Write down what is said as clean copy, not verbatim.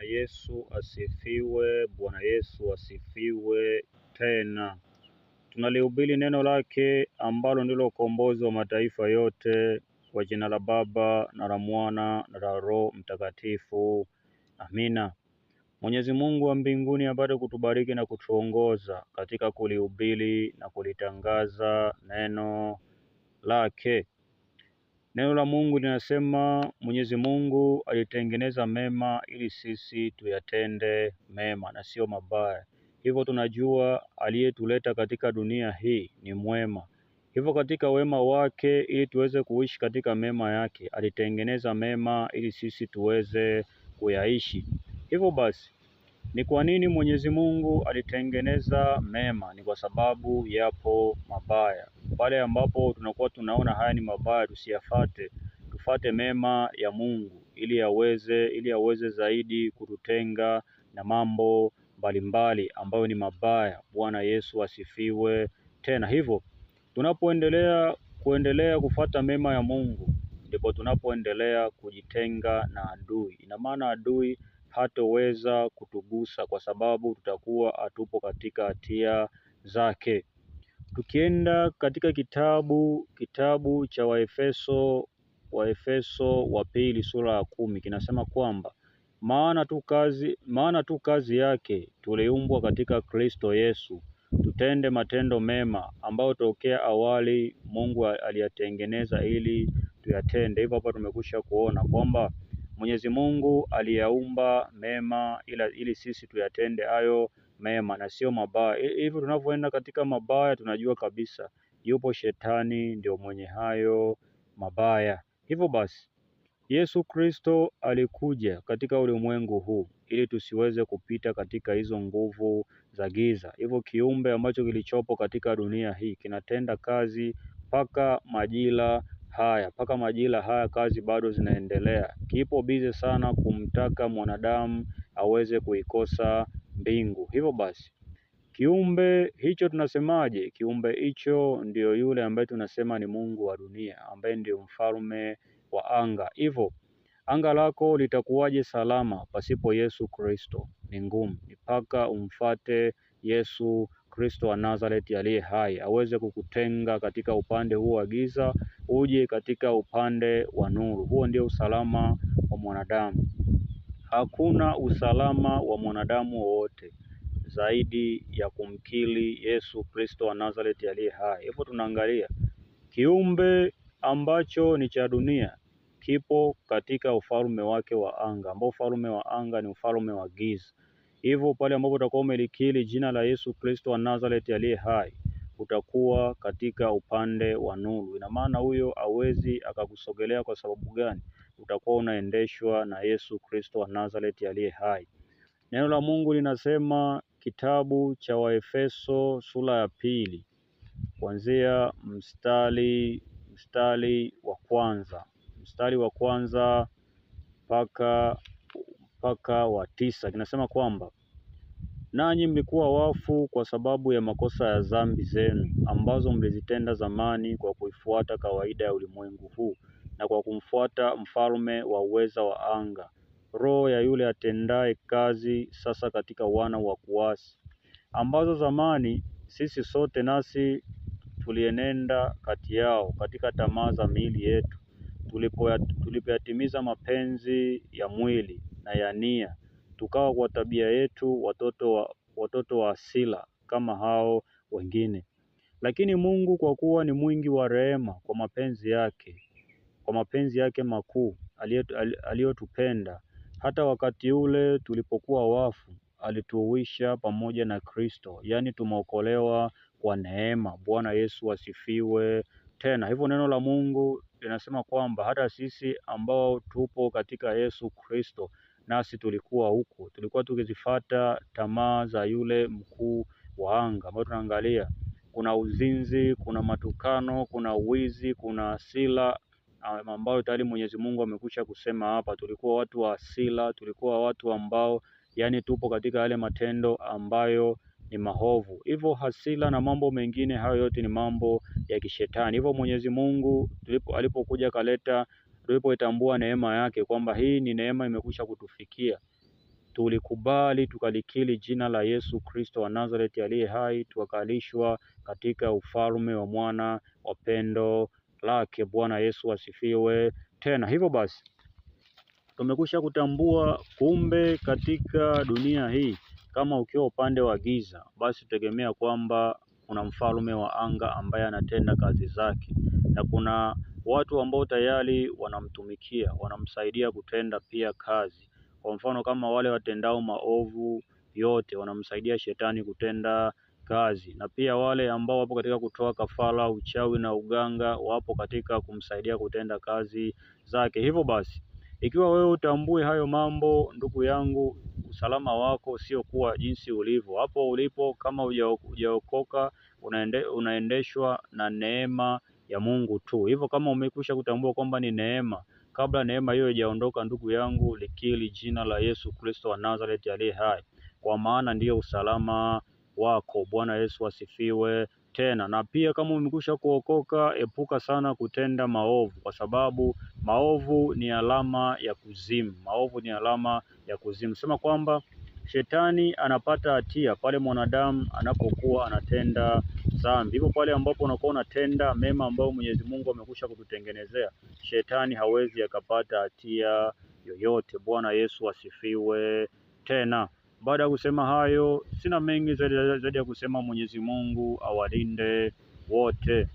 Yesu asifiwe. Bwana Yesu asifiwe tena. Tunalihubiri neno lake ambalo ndilo ukombozi wa mataifa yote, kwa jina la Baba na la Mwana na la Roho Mtakatifu. Amina. Mwenyezi Mungu wa mbinguni apate kutubariki na kutuongoza katika kulihubiri na kulitangaza neno lake. Neno la Mungu linasema Mwenyezi Mungu alitengeneza mema ili sisi tuyatende mema na sio mabaya. Hivyo tunajua aliyetuleta katika dunia hii ni mwema. Hivyo katika wema wake, ili tuweze kuishi katika mema yake, alitengeneza mema ili sisi tuweze kuyaishi. Hivyo basi, ni kwa nini Mwenyezi Mungu alitengeneza mema? Ni kwa sababu yapo mabaya. Pale ambapo tunakuwa tunaona haya ni mabaya, tusiyafate, tufate mema ya Mungu ili aweze zaidi kututenga na mambo mbalimbali ambayo ni mabaya. Bwana Yesu asifiwe tena. Hivyo tunapoendelea kufata mema ya Mungu, ndipo tunapoendelea kujitenga na adui. Ina maana adui hatoweza kutugusa kwa sababu tutakuwa hatupo katika hatia zake. Tukienda katika kitabu cha Waefeso wa pili sura ya 10 kinasema kwamba maana tu kazi yake tuliumbwa katika Kristo Yesu tutende matendo mema ambayo tokea awali Mungu aliyatengeneza ili tuyatende. Hivyo hapa tumekwisha kuona kwamba Mwenyezi Mungu aliyaumba mema ili sisi tuyatende hayo mema na sio mabaya. Hivyo tunavyoenda katika mabaya, tunajua kabisa yupo shetani ndio mwenye hayo mabaya. Hivyo basi Yesu Kristo alikuja katika ulimwengu huu ili tusiweze kupita katika hizo nguvu za giza. Hivyo kiumbe ambacho kilichopo katika dunia hii kinatenda kazi mpaka majira haya kazi bado zinaendelea. Kipo bize sana kumtaka mwanadamu aweze kuikosa mbingu. Hivyo basi kiumbe hicho tunasemaje? Kiumbe hicho ndio yule ambaye tunasema ni Mungu wa dunia, ambaye ndio mfalme wa anga. Hivyo anga lako litakuwaje salama pasipo Yesu Kristo? Ni ngumu. Mpaka umfate Yesu Kristo wa Nazareti aliye hai aweze kukutenga katika upande huu wa giza, uje katika upande wa nuru. Huo ndio usalama wa mwanadamu. Hakuna usalama wa mwanadamu wowote zaidi ya kumkiri Yesu Kristo wa Nazareti aliye hai. Hivyo tunaangalia kiumbe ambacho ni cha dunia kipo katika ufalme wake wa anga, ambao ufalme wa anga ni ufalme wa giza. Hivyo pale ambapo utakuwa umelikiri jina la Yesu Kristo wa Nazareti aliye hai, utakuwa katika upande wa nuru. Ina maana huyo hawezi akakusogelea. Kwa sababu gani? Utakuwa unaendeshwa na Yesu Kristo wa Nazareti aliye hai. Neno la Mungu linasema kitabu cha Waefeso sura ya 2 kuanzia mstari wa kwanza mpaka wa 9 kinasema kwamba nanyi mlikuwa wafu kwa sababu ya makosa ya dhambi zenu ambazo mlizitenda zamani, kwa kuifuata kawaida ya ulimwengu huu na kwa kumfuata mfalme wa uweza wa anga, roho ya yule atendaye kazi sasa katika wana wa kuasi, ambazo zamani sisi sote nasi tulienenda kati yao katika tamaa za miili yetu, tulipoyatimiza mapenzi ya mwili na ya nia, tukawa kwa tabia yetu watoto wa hasira kama hao wengine. Lakini Mungu kwa kuwa ni mwingi wa rehema, kwa mapenzi yake makuu aliyotupenda, hata wakati ule tulipokuwa wafu, alituhuisha pamoja na Kristo, yaani tumeokolewa kwa neema. Bwana Yesu asifiwe tena. Hivyo neno la Mungu linasema kwamba hata sisi ambao tupo katika Yesu Kristo, nasi tulikuwa tukizifata tamaa za yule mkuu wa anga, ambao tunaangalia kuna uzinzi, kuna matukano, kuna wizi, kuna hasira, ambayo tayari Mwenyezi Mungu amekwisha kusema hapa. Tulikuwa watu wa hasira, tulikuwa watu ambao tupo katika yale matendo ambayo ni maovu. Hivyo hasira na mambo mengine hayo yote ni mambo ya kishetani. Hivyo Mwenyezi Mungu tulipoitambua neema yake kwamba hii ni neema imekwisha kutufikia, tulikubali tukalikiri jina la Yesu Kristo wa Nazareti aliye hai, tukakalishwa katika ufalme wa mwana wa pendo lake. Bwana Yesu asifiwe. Tena hivyo basi tumekwisha kutambua kumbe katika dunia hii, kama ukiwa upande wa giza, basi tutegemea kwamba kuna mfalme wa anga ambaye anatenda kazi zake, na kuna watu ambao tayari wanamtumikia, wanamsaidia kutenda pia kazi. Kwa mfano kama wale watendao maovu yote wanamsaidia shetani kutenda kazi, na pia wale ambao wapo katika kutoa kafara, uchawi na uganga wapo katika kumsaidia kutenda kazi zake. Hivyo basi ikiwa wewe utambue hayo mambo, ndugu yangu, usalama wako sio kuwa jinsi ulivyo hapo ulipo. Kama hujaokoka, unaendeshwa na neema ya Mungu tu. Hivyo kama umekwisha kutambua kwamba ni neema, kabla neema hiyo haijaondoka, ndugu yangu, likiri jina la Yesu Kristo wa Nazareti aliye hai, kwa maana ndiyo usalama wako. Bwana Yesu asifiwe. Tena na pia kama umekwisha kuokoka, epuka sana kutenda maovu, kwa sababu maovu ni alama ya kuzimu. Maovu ni alama ya kuzimu. Sema kwamba shetani anapata hatia pale mwanadamu anapokuwa anatenda dhambi. Hivyo pale ambapo unakuwa unatenda mema ambayo Mwenyezi Mungu amekwisha kututengenezea, shetani hawezi akapata hatia yoyote. Bwana Yesu asifiwe. Tena baada ya kusema hayo, sina mengi zaidi ya kusema Mwenyezi Mungu awalinde wote.